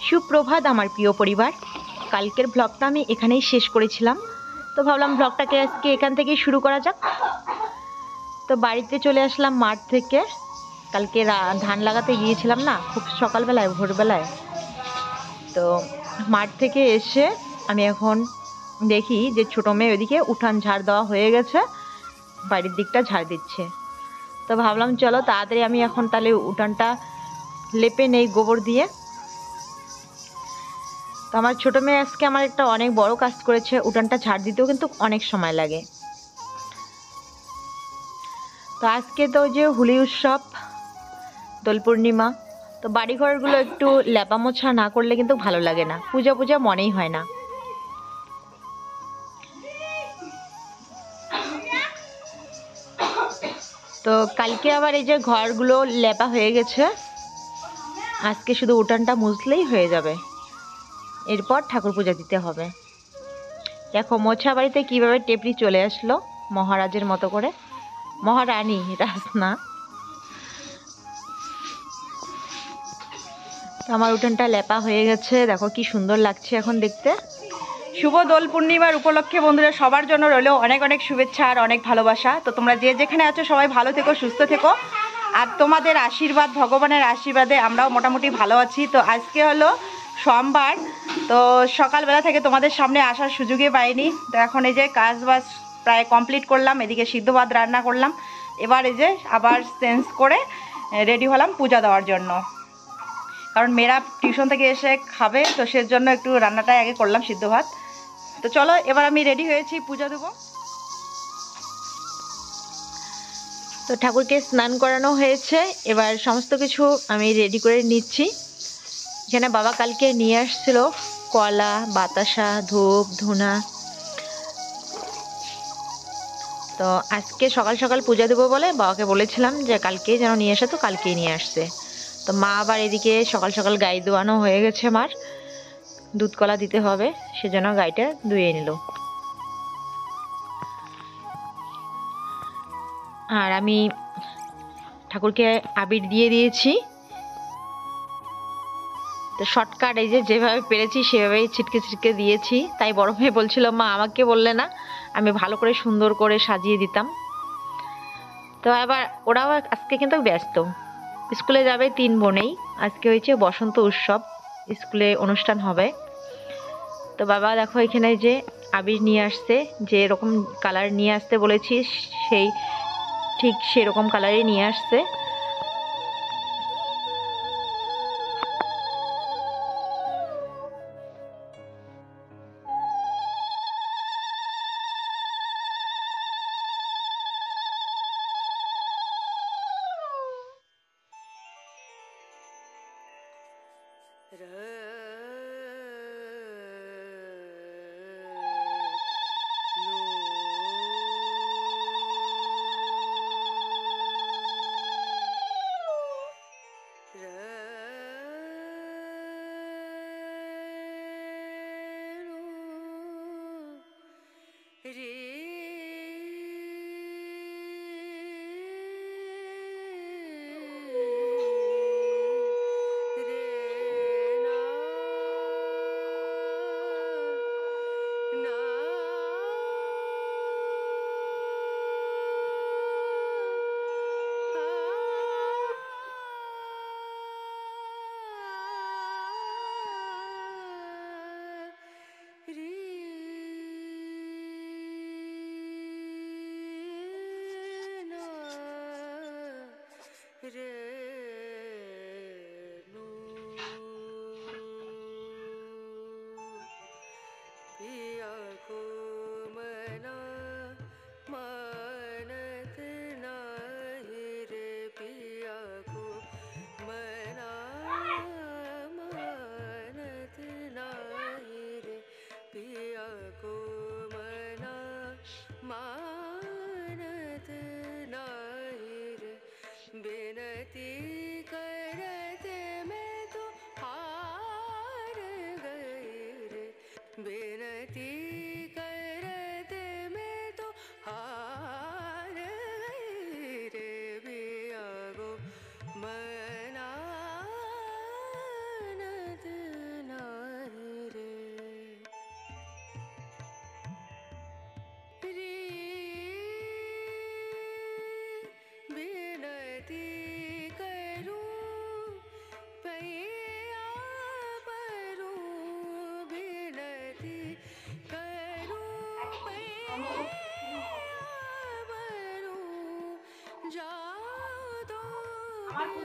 সুপ্রভাত আমার প্রিয় পরিবার। কালকের ব্লগটা আমি এখানেই শেষ করেছিলাম, তো ভাবলাম ব্লগটাকে আজকে এখান থেকেই শুরু করা যাক। তো বাড়িতে চলে আসলাম মাঠ থেকে। কালকে ধান লাগাতে গিয়েছিলাম না, খুব সকালবেলায় ভোরবেলায়। তো মাঠ থেকে এসে আমি এখন দেখি যে ছোটো মেয়ে ওইদিকে উঠান ঝাড় দেওয়া হয়ে গেছে, বাড়ির দিকটা ঝাড় দিচ্ছে। তো ভাবলাম চলো তাড়াতাড়ি আমি এখন তাহলে উঠানটা লেপে নেই গোবর দিয়ে। তো আমার ছোটো মেয়ে আজকে আমার একটা অনেক বড় কাজ করেছে, উঠানটা ঝাড় দিতেও কিন্তু অনেক সময় লাগে। তো আজকে তো যে হোলি উৎসব, দোল পূর্ণিমা, তো বাড়িঘরগুলো একটু লেপা মোছা না করলে কিন্তু ভালো লাগে না, পূজা পূজা মনেই হয় না। তো কালকে আবার এই যে ঘরগুলো লেপা হয়ে গেছে, আজকে শুধু উঠানটা মুছলেই হয়ে যাবে, এরপর ঠাকুর পূজা দিতে হবে। দেখো মোছা বাড়িতে কিভাবে টেপরি চলে আসলো মহারাজের মতো করে, মহারানী, রাজ না। আমার উঠানটা লেপা হয়ে গেছে, দেখো কি সুন্দর লাগছে এখন দেখতে। শুভ দোল পূর্ণিমার উপলক্ষে বন্ধুরা সবার জন্য রইল অনেক অনেক শুভেচ্ছা আর অনেক ভালোবাসা। তো তোমরা যে যেখানে আছো সবাই ভালো থেকো, সুস্থ থেকো, আর তোমাদের আশীর্বাদ, ভগবানের আশীর্বাদে আমরাও মোটামুটি ভালো আছি। তো আজকে হলো সোমবার, তো সকালবেলা থেকে তোমাদের সামনে আসার সুযোগই পাইনি। তো এখন এই যে কাজ বাজ প্রায় কমপ্লিট করলাম, এদিকে সিদ্ধ ভাত রান্না করলাম, এবার এই যে আবার চেঞ্জ করে রেডি হলাম পূজা দেওয়ার জন্য, কারণ মেয়েরা টিউশন থেকে এসে খাবে, তো সেজন্য একটু রান্নাটাই আগে করলাম, সিদ্ধ ভাত। তো চলো এবার আমি রেডি হয়েছি, পূজা দেবো। তো ঠাকুরকে স্নান করানো হয়েছে, এবার সমস্ত কিছু আমি রেডি করে নিচ্ছি। এখানে বাবা কালকে নিয়ে আসছিল কলা, বাতাসা, ধূপ, ধুনা। তো আজকে সকাল সকাল পূজা দেবো বলে বাবাকে বলেছিলাম যে কালকে যেন নিয়ে আসে, তো কালকেই নিয়ে আসছে। তো মা আবার এদিকে সকাল সকাল গাই ধোয়ানো হয়ে গেছে, মার দুধ কলা দিতে হবে, সেজন্য গাইটা ধুয়ে নিল। আর আমি ঠাকুরকে আবির দিয়ে দিয়েছি। তো শর্টকাট এই যে যেভাবে পেরেছি সেভাবেই ছিটকে ছিটকে দিয়েছি। তাই বড় মেয়ে বলছিল, মা আমাকে বললে না, আমি ভালো করে সুন্দর করে সাজিয়ে দিতাম। তো আবার ওরাও আজকে কিন্তু ব্যস্ত, স্কুলে যাবে 3 বোনেই। আজকে হয়েছে বসন্ত উৎসব, স্কুলে অনুষ্ঠান হবে। তো বাবা দেখো এখানে যে আবির নিয়ে আসছে, যে এরকম কালার নিয়ে আসতে বলেছি সেই ঠিক সেরকম কালারই নিয়ে আসছে।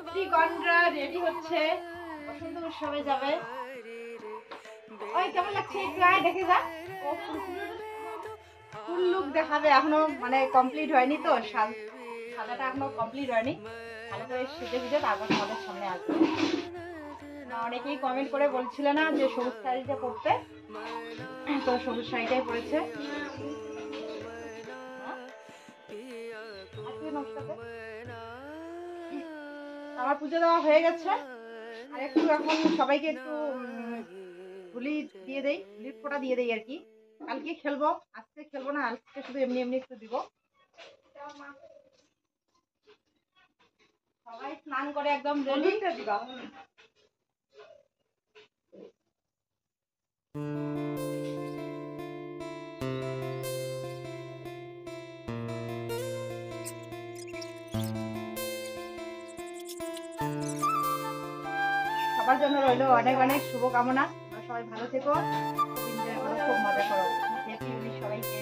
গোপীগণরা রেডি হচ্ছে, বসন্ত উৎসবে যাবে। ওই কেমন লাগছে একটু আয় দেখে যা। ও ফুল লুক দেখাবে, এখনো মানে কমপ্লিট হয়নি তো, সাজাটা এখনো কমপ্লিট হয়নি। ভালো করে সেজে বুঝে তারপর তোমাদের সামনে আসবে। অনেকেই কমেন্ট করে বলছিল না যে সবুজ শাড়িটা পরতে, তো সবুজ শাড়িটাই পরেছে। আমার পুজো দেওয়া হয়ে গেছে, আর একটু এখন সবাইকে একটু হোলি দিয়ে দেই, হোলির ফোঁটা দিয়ে দেই আর কি। কালকে খেলবো, আজকে খেলবো না, আজকে শুধু এমনি এমনি একটু দিব। সবাই স্নান করে একদম রেডি। সবার জন্য রইলো অনেক অনেক শুভকামনা। তোমরা সবাই ভালো থেকো, এনজয় করো, খুব মজা করো। হ্যাপি হোলি সবাইকে।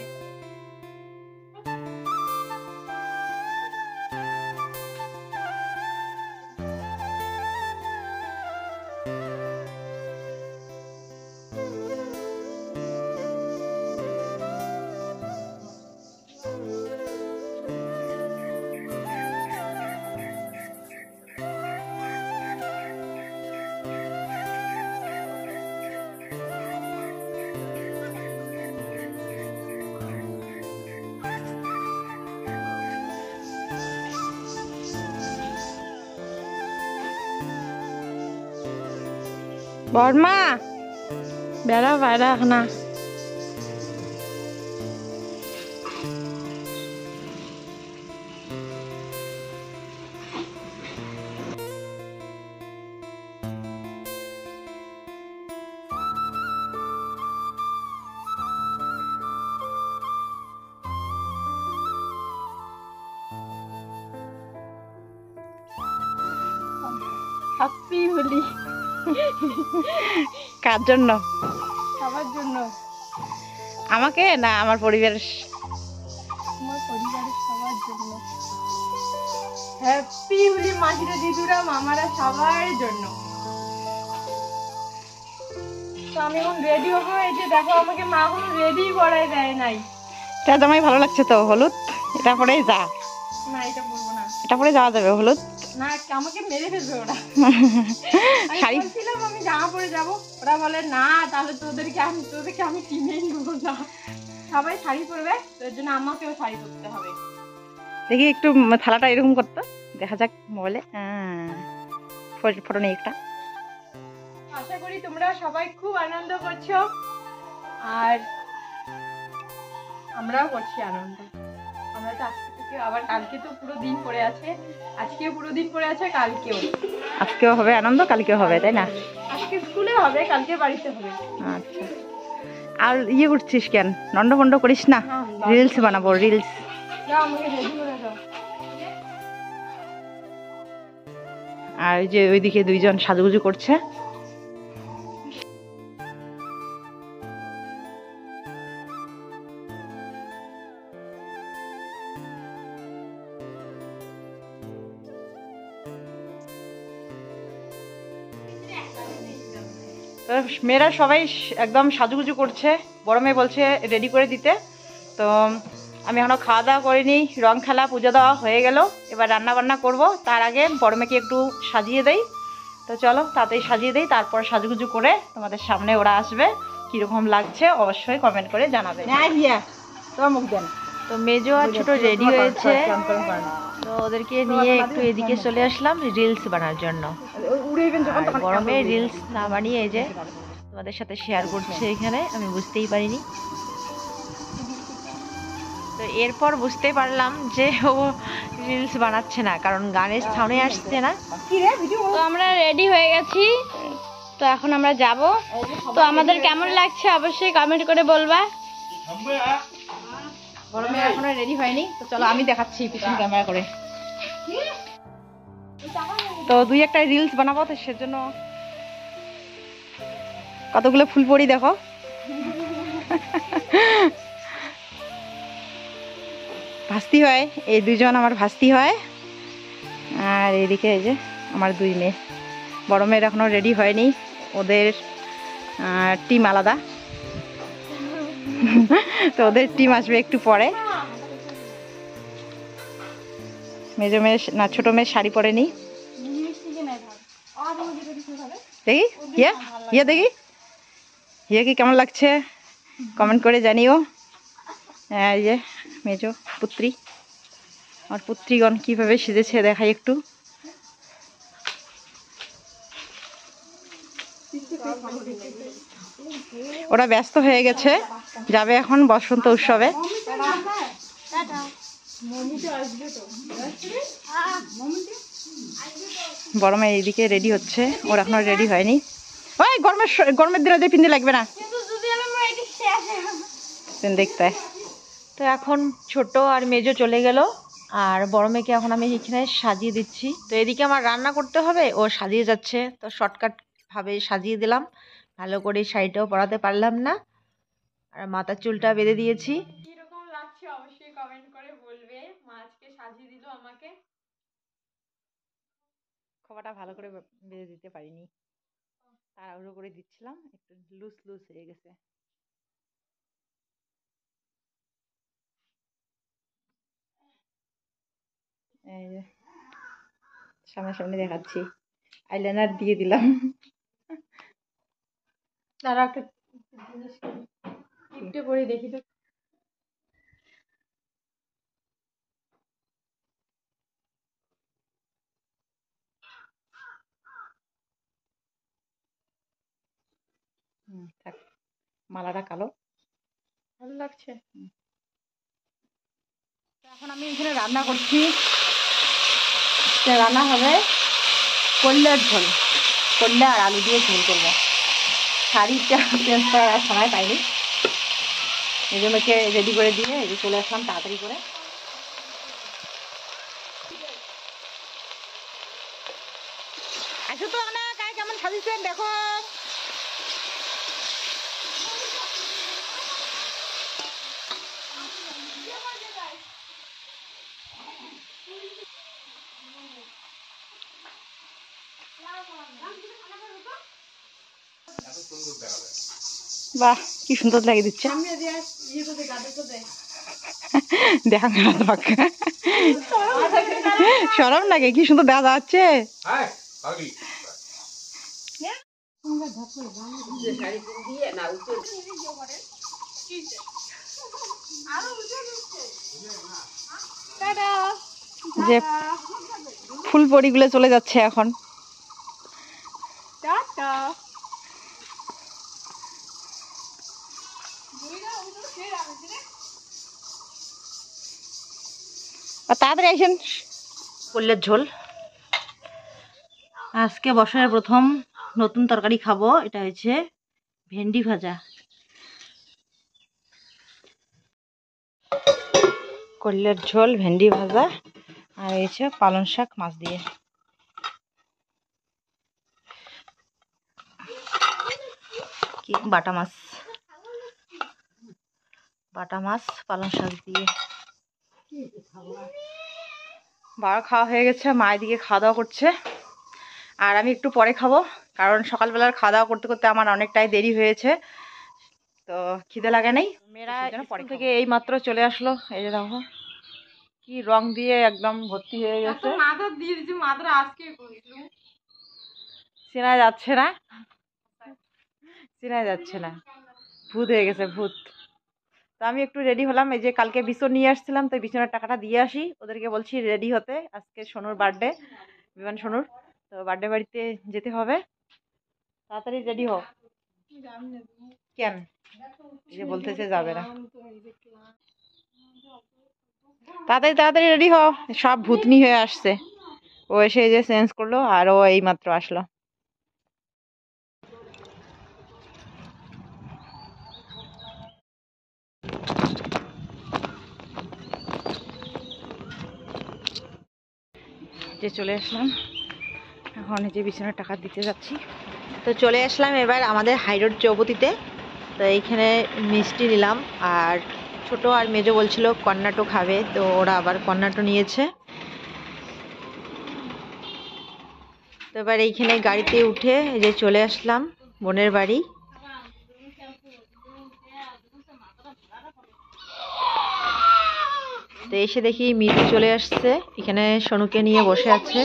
বর্মা বেড়া বাইরা না, হ্যাপি হোলি। কার জন্য? সবার জন্য। আমাকে না আমার পরিবারের? আমার পরিবারের সবার জন্য। হ্যাপি হোলি মাসিরা, দিদুরা, মামারা, সবার জন্য। তো আমি এখন রেডি হবো। এই যে দেখো আমাকে মা কোনো রেডি করাই দেয় নাই। এটা জামাই ভালো লাগছে তো, হলুদ এটা পরেই যা। না এটা পরবো না, এটা পরে যাওয়া যাবে হলুদ না, আমাকে মেরে ফেলবে ওরা। শাড়ি ছিলাম আমি জামা পরে যাবো, ওরা বলে না তাহলে তোদেরকে আমি কিনেই নেবো না, সবাই শাড়ি পরবে, তোর জন্য আমাকেও শাড়ি পরতে হবে। দেখি একটু থালাটা এরকম করতো, দেখা যাক মোবাইলে। ফটো নেই একটা। আশা করি তোমরা সবাই খুব আনন্দ করছো, আর আমরাও করছি আনন্দ। আমরা তো আজকে থেকে আবার, কালকে তো পুরো দিন পড়ে আছে, আজকেও পুরো দিন পড়ে আছে, কালকেও। আজকেও হবে আনন্দ, কালকেও হবে, তাই না? আজকে স্কুলে হবে, কালকে বাড়িতে হবে। আচ্ছা, আর ইয়ে করছিস কেন? নন্ড ভন্ড করিস না, রিলস বানাবো, রিলস। আর ওই যে ওইদিকে দুইজন সাজুগুজু করছে। মেয়েরা সবাই একদম সাজুগুজু করছে, বড় মেয়ে বলছে রেডি করে দিতে। তো আমি এখনো খাওয়া দাওয়া করিনি, রং খেলা পুজো দেওয়া হয়ে গেল, এবার রান্না বান্না করব। তার আগে বড় মেয়েকে একটু সাজিয়ে দেই। তো চলো তাড়াতাড়ি সাজিয়ে দেই, তারপর সাজুগুজু করে তোমাদের সামনে ওরা আসবে। কীরকম লাগছে অবশ্যই কমেন্ট করে জানাবে। তো মেজো আর ছোটো রেডি হয়েছে, তো ওদেরকে নিয়ে একটু এদিকে চলে আসলাম রিলস বানানোর জন্য। বড় মেয়ে রিলস না বানিয়ে এই যে তোমাদের সাথে শেয়ার করছে এখানে, আমি বুঝতেই পারিনি। তো এরপর বুঝতে পারলাম যে ও রিলস বানাচ্ছে না, কারণ গানের সামনে আসছে না। তো আমরা রেডি হয়ে গেছি, তো এখন আমরা যাব। তো আমাদের কেমন লাগছে অবশ্যই কমেন্ট করে বলবা। বড় মেয়ে এখনো রেডি হয়নি, তো চলো আমি দেখাচ্ছি পিছন ক্যামেরা করে। তো দুই একটা রিলস বানাবো, তো সেজন্য কতগুলো ফুল পরি দেখো। ভাস্তি হয়, এই দুজন আমার ভাস্তি হয়। আর এদিকে এই যে আমার 2 মেয়ে। বড় মেয়ের এখনও রেডি হয়নি, ওদের টিম আলাদা, তো ওদের টিম আসবে একটু পরে। মেজো মেয়ে না ছোট মেয়ে শাড়ি পরেনি। দেখি হিয়া দেখি হিয়া কি কেমন লাগছে কমেন্ট করে জানিও। এই যে মেজো পুত্রী, আমার পুত্রীগণ কিভাবে সেজেছে দেখাই একটু। ওরা ব্যস্ত হয়ে গেছে, যাবে এখন বসন্ত উৎসবে। বড় মেয়ে এইদিকে রেডি হচ্ছে, ওর এখনো রেডি হয়নি। ওই গরমের দিনে দিয়ে পিন্দি লাগবে না দেখতে। তো এখন ছোট আর মেজো চলে গেল, আর বড় মেয়েকে এখন আমি এখানে সাজিয়ে দিচ্ছি। তো এদিকে আমার রান্না করতে হবে, ও সাজিয়ে যাচ্ছে, তো শর্টকাট ভাবে সাজিয়ে দিলাম। ভালো করে শাড়িটাও পরাতে পারলাম না, আর মাথার চুলটা বেঁধে দিয়েছি। কিরকম লাগছে অবশ্যই কমেন্ট করে বলবে। মা আজকে সাজিয়ে দিল আমাকে। খোপাটা ভালো করে বেঁধে দিতে পারিনি, তাড়াহুড়ো করে দিচ্ছিলাম, একটু লুজ লুজ হয়ে গেছে। এই যে সামনাসামনি দেখাচ্ছি, আইলাইনার দিয়ে দিলাম। তারা একটা জিনিস একটু করে দেখি তো। থাক, মালাটা কালো ভালো লাগছে। এখন আমি এখানে রান্না করছি, রান্না হবে কল্যার ঝোল, কল্যা আর আলু দিয়ে ঝোল করবো। শাড়িটা চেঞ্জ করার সময় পাইনি, এই জন্য রেডি করে দিয়ে এই যে চলে আসলাম তাড়াতাড়ি করে। আচ্ছা তো না কায় কেমন সাজিয়েছেন দেখো। বাহ কি সুন্দর লাগে দিচ্ছে, দেখা সরম লাগে, কি সুন্দর দেখা যাচ্ছে। যে ফুল পরিগুলো চলে যাচ্ছে এখন। তাড়াতাড়ি আসেন। কল্যার ঝোল আজকে বছরের প্রথম নতুন তরকারি খাবো, এটা হচ্ছে ভেন্ডি ভাজা। কল্যার ঝোল, ভেন্ডি ভাজা, আর এই হচ্ছে পালং শাক মাছ দিয়ে। কি বাটা মাছ, বাটা মাছ পালং শাক দিয়ে। বাবা খাওয়া হয়ে গেছে, মা এদিকে খাওয়া দাওয়া করছে, আর আমি একটু পরে খাবো, কারণ সকালবেলার খাওয়া দাওয়া করতে করতে আমার অনেকটাই দেরি হয়েছে, তো খিদে লাগে নাই। মেয়েরা স্কুল থেকে এই মাত্র চলে আসলো, এই যে দেখো কি রং দিয়ে একদম ভর্তি হয়ে গেছে। চেনা যাচ্ছে না, চেনা যাচ্ছে না, ভূত হয়ে গেছে ভূত। তো আমি একটু রেডি হলাম, এই যে কালকে বিছন নিয়ে আসছিলাম, তো বিছনের টাকাটা দিয়ে আসি, ওদেরকে বলছি রেডি হতে, আজকে সোনুর বার্থডে, বিমান সোনুর, তো বার্থডে বাড়িতে যেতে হবে, তাড়াতাড়ি রেডি হও। কেন এই যে বলতেছে যাবে না, তাড়াতাড়ি তাড়াতাড়ি রেডি হও। সব ভূতনি হয়ে আসছে, ও এসে এই যে চেঞ্জ করলো, আর ও এই মাত্র আসলো। যে চলে আসলাম, এখন এই যে বিছানার টাকা দিতে যাচ্ছি। তো চলে আসলাম এবার আমাদের হাইরোড চৌপতিতে। তো এইখানে মিষ্টি নিলাম, আর ছোট আর মেজো বলছিল কর্নাটো খাবে, তো ওরা আবার কর্নাটো নিয়েছে। এবার এইখানে গাড়িতে উঠে এই যে চলে আসলাম বোনের বাড়ি। তো এসে দেখি মিতু চলে আসছে, এখানে সোনুকে নিয়ে বসে আছে।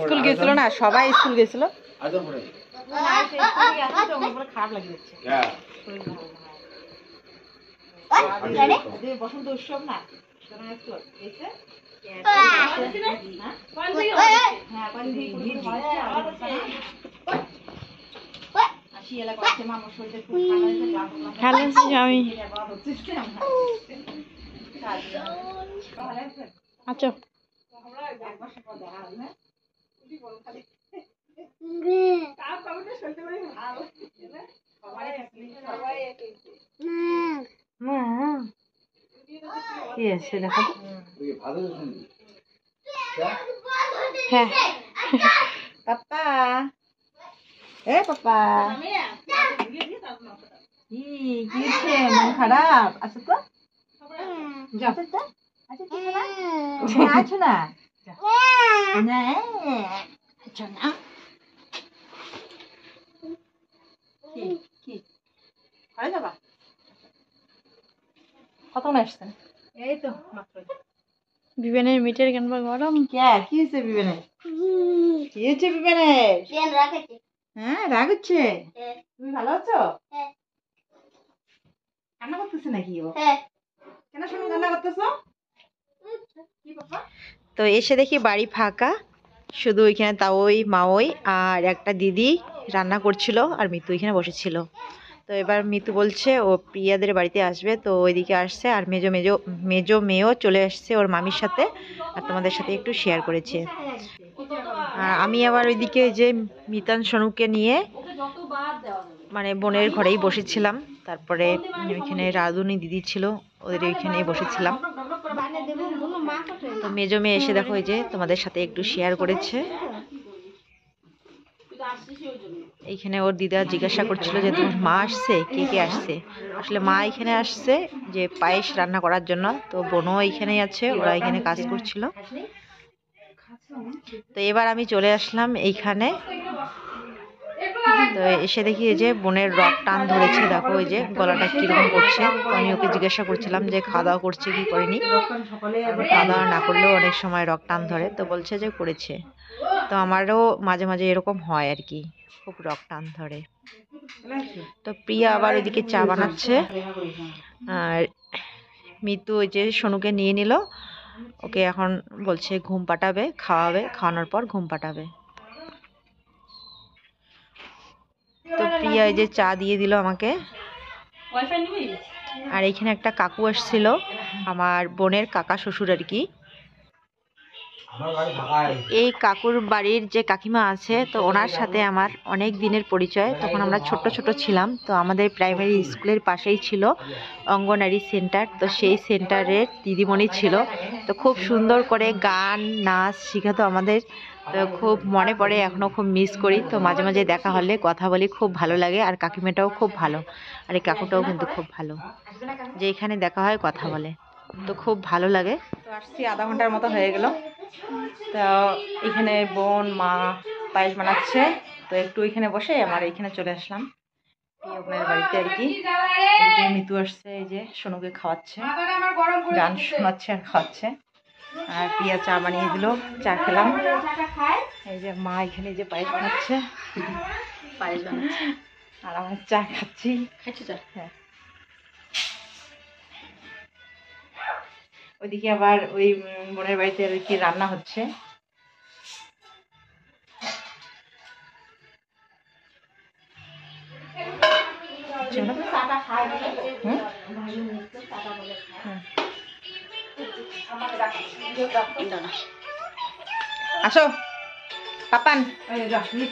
স্কুল গেছিল না, সবাই স্কুল গেছিল। খারাপ লাগে বসন্ত উৎসব না, আমি আচ্ছা কি আছে দেখো। হ্যাঁ পাপা, এ পাপা কি হচ্ছে, মন খারাপ আছে তো? আছো না কতক্ষণ আসছেন? এই তো বিবেনের মিটের কেন গরম? কি হয়েছে বিবেনের? কি হয়েছে বিবেনের? হ্যাঁ রাগ হচ্ছে। তুমি ভালো আছো? কান্না করতেছে নাকি ও? কেন শুনে কান্না করতেছো? তো এসে দেখি বাড়ি ফাঁকা, শুধু ওইখানে তাওই মাওই আর একটা দিদি রান্না করছিল আর মিতু এখানে বসেছিল। তো এবার মিতু বলছে ও প্রিয়াদের বাড়িতে আসবে, তো ওইদিকে আসছে। আর মেজো মেয়েও চলে আসছে ওর মামির সাথে, আর তোমাদের সাথে একটু শেয়ার করেছে। আর আমি আবার ওইদিকে যে মিতান সোনুকে নিয়ে মানে বোনের ঘরেই বসেছিলাম। তারপরে ওইখানে রাধুনি দিদি ছিল, ওদের ওইখানেই বসেছিলাম। তো মেজো মেয়ে এসে দেখো এই যে তোমাদের সাথে একটু শেয়ার করেছে। এইখানে ওর দিদা জিজ্ঞাসা করছিল যে তোমার মা আসছে, কে কে আসছে। আসলে মা এখানে আসছে যে পায়েস রান্না করার জন্য, তো বোনও এইখানেই আছে, ওরা এখানে কাজ করছিল। তো এবার আমি চলে আসলাম এইখানে। তো এসে দেখি এই যে বোনের রক টান ধরেছে, দেখো ওই যে গলাটা কিরকম করছে। তো আমি ওকে জিজ্ঞাসা করছিলাম যে খাওয়া দাওয়া করছে কি করেনি। খাওয়া দাওয়া না করলেও অনেক সময় রক টান ধরে, তো বলছে যে করেছে। তো আমারও মাঝে মাঝে এরকম হয় আর কি, খুব রক টান ধরে। তো প্রিয়া আবার ওইদিকে চা বানাচ্ছে, আর মিতু ওই যে সোনুকে নিয়ে নিল, ওকে এখন বলছে ঘুম পাঠাবে, খাওয়াবে, খাওয়ানোর পর ঘুম পাঠাবে। তো প্রিয়া এই যে চা দিয়ে দিল আমাকে। আর এইখানে একটা কাকু আসছিল, আমার বোনের কাকা শ্বশুর আর কি। এই কাকুর বাড়ির যে কাকিমা আছে, তো ওনার সাথে আমার অনেক দিনের পরিচয়। তখন আমরা ছোট ছোট ছিলাম, তো আমাদের প্রাইমারি স্কুলের পাশেই ছিল অঙ্গনারী সেন্টার। তো সেই সেন্টারের দিদিমণি ছিল, তো খুব সুন্দর করে গান নাচ শেখাতো আমাদের। তো খুব মনে পড়ে, এখনও খুব মিস করি। তো মাঝে মাঝে দেখা হলে কথা বলি, খুব ভালো লাগে। আর কাকিমাটাও খুব ভালো, আর এই কাকুটাও কিন্তু খুব ভালো, যে এখানে দেখা হয় কথা বলে, তো খুব ভালো লাগে। তো আসছি আধা ঘন্টার মতো হয়ে গেল। তো এখানে বোন মা পায়েস বানাচ্ছে, তো একটু এখানে বসে আমার এইখানে চলে আসলাম আপনার বাড়িতে আর কি। মিতু আসছে, এই যে সোনুকে খাওয়াচ্ছে, গান শোনাচ্ছে আর খাওয়াচ্ছে। আর প্রিয়া চা বানিয়ে দিল, চা খেলাম। এই যে মা এখানে যে পায়েস বানাচ্ছে, আর আমার চা খাচ্ছি। হ্যাঁ, ওইদিকে আবার ওই বোনের বাড়িতে আর কি রান্না হচ্ছে। আসো পাপান,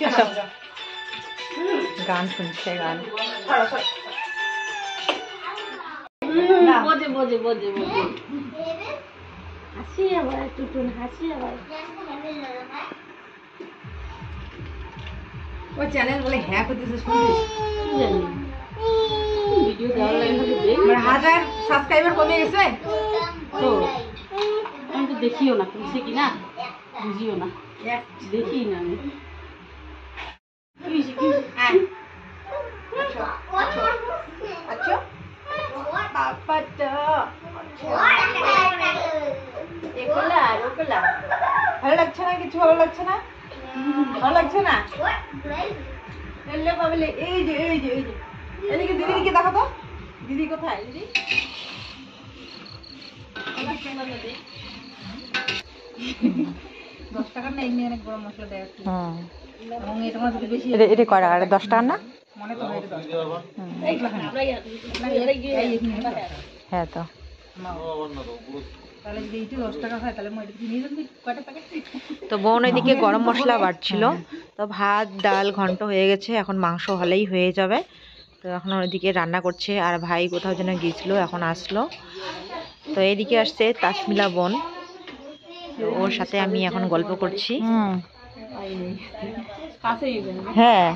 আসো। গান শুনছে, গান হাসি আবার টুটুন হাসি আবার ওই চ্যানেল বলে হ্যাঁ করতেছে, শুনছিস? ভিডিও দেওয়ার লাগে 1000 সাবস্ক্রাইবার কমে গেছে। তো আমি তো দেখিও না, খুলছে কি না বুঝিও না, দেখি না আমি। ভালো লাগছে না? কিছু ভালো লাগছে না? ভালো লাগছে না? এই যে এই যে এই যে এদিকে দিদিকে দেখো তো, দিদি কোথায়? দিদি 10 টাকার না এমনি অনেক গরম মশলা দেয় এবং এটা মধ্যে বেশি এটা কয় টাকা? 10 টাকা না? মনে তো হয় এটা 10 টাকা। হ্যাঁ তো তাহলে যদি এইটা 10 টাকা হয় তাহলে মই এটা নিয়ে যাবি কয়টা প্যাকেট? তো বোন ওইদিকে গরম মশলা বাটছিল, তো ভাত ডাল ঘন্ট হয়ে গেছে, এখন মাংস হলেই হয়ে যাবে। তো এখন ওইদিকে রান্না করছে, আর ভাই কোথাও যেন গিয়েছিল, এখন আসলো। তো এইদিকে আসছে তাসমিলা বোন, তো ওর সাথে আমি এখন গল্প করছি। হ্যাঁ,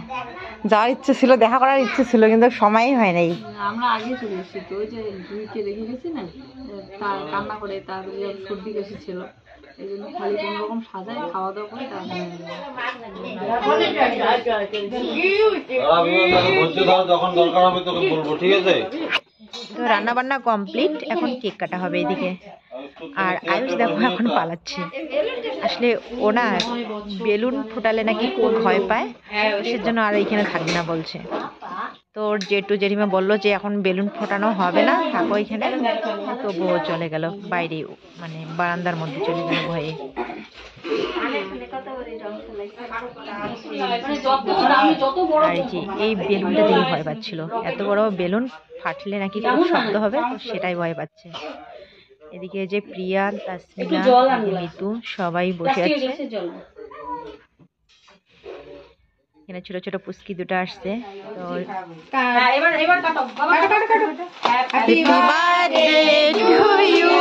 যাওয়ার ইচ্ছে ছিল, দেখা করার ইচ্ছে ছিল, কিন্তু সময়ই হয় নাই। আমরা আগে চলে এসেছি তো, ওই যে দুইকে রেখে গেছি না, তার কান্না করে, তার সর্দি কাশি ছিল, এই জন্য খালি কোনো রকম সাজায় খাওয়া দাওয়া করে যখন দরকার হবে তোকে বলবো, ঠিক আছে? তো রান্না বান্না কমপ্লিট, এখন কেক কাটা হবে এদিকে। আর আয়ুষ দেখো এখন পালাচ্ছে। আসলে ও না বেলুন ফুটালে নাকি খুব ভয় পায়, সেজন্য আর এইখানে থাকবে না বলছে। তো ওর জেঠু জেঠিমা বললো যে এখন বেলুন ফোটানো হবে না, থাকো এখানে। তবুও চলে গেল বাইরে, মানে বারান্দার মধ্যে চলে গেল ভয়ে। আর এই বেলুনটা দেখে ভয় পাচ্ছিল, এত বড় বেলুন ফাটলে নাকি খুব শব্দ হবে, তো সেটাই ভয় পাচ্ছে। এদিকে যে প্রিয়া, তাসমিনা, মিতু সবাই বসে আছে। এখানে ছোট ছোট পুচকি দুটো আসছে। তো happy birthday to you,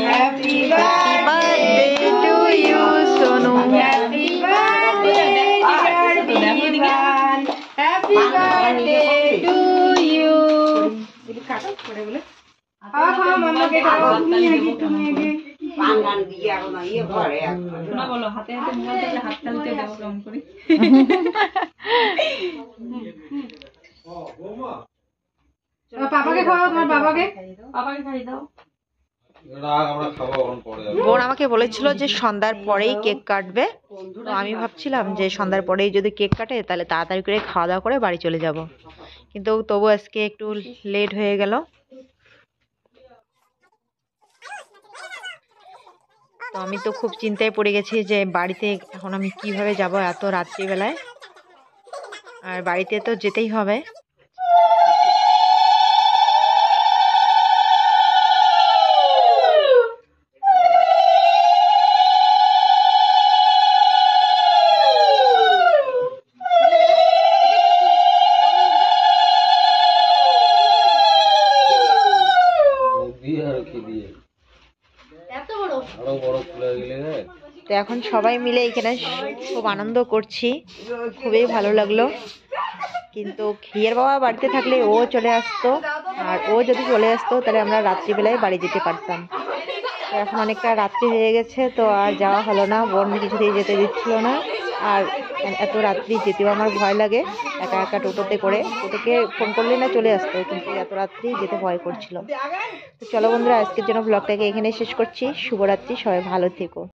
happy birthday to you Sonu, happy birthday happy birthday to you. বলো, হাতে হাতে মোবাইল থাকলে হাত তালুতে দেবো কেমন করে। পাপাকে খাওয়াও, তোমার বাবাকে খাই দাও। বোন আমাকে বলেছিল যে সন্ধ্যার পরেই কেক কাটবে, তো আমি ভাবছিলাম যে সন্ধ্যার পরেই যদি কেক কাটে তাহলে তাড়াতাড়ি করে খাওয়া দাওয়া করে বাড়ি চলে যাব, কিন্তু তবু আজকে একটু লেট হয়ে গেল। তো আমি তো খুব চিন্তায় পড়ে গেছি যে বাড়িতে এখন আমি কিভাবে যাব এত রাত্রিবেলায়, আর বাড়িতে তো যেতেই হবে। তো এখন সবাই মিলে এখানে খুব আনন্দ করছি, খুবই ভালো লাগলো। কিন্তু হিয়ার বাবা বাড়িতে থাকলে ও চলে আসতো, আর ও যদি চলে আসতো তাহলে আমরা রাত্রিবেলায় বাড়ি যেতে পারতাম। তো এখন অনেকটা রাত্রি হয়ে গেছে, তো আর যাওয়া হলো না, বোন কিছুতেই যেতে দিচ্ছিল না। আর এত রাত্রি যেতেও আমার ভয় লাগে, একা একা টোটোতে করে, টোটোকে ফোন করলে না চলে আসতো, কিন্তু এত রাত্রি যেতে ভয় করছিল। তো চলো বন্ধুরা, আজকের জন্য ব্লগটাকে এখানে শেষ করছি। শুভরাত্রি, সবাই ভালো থেকো।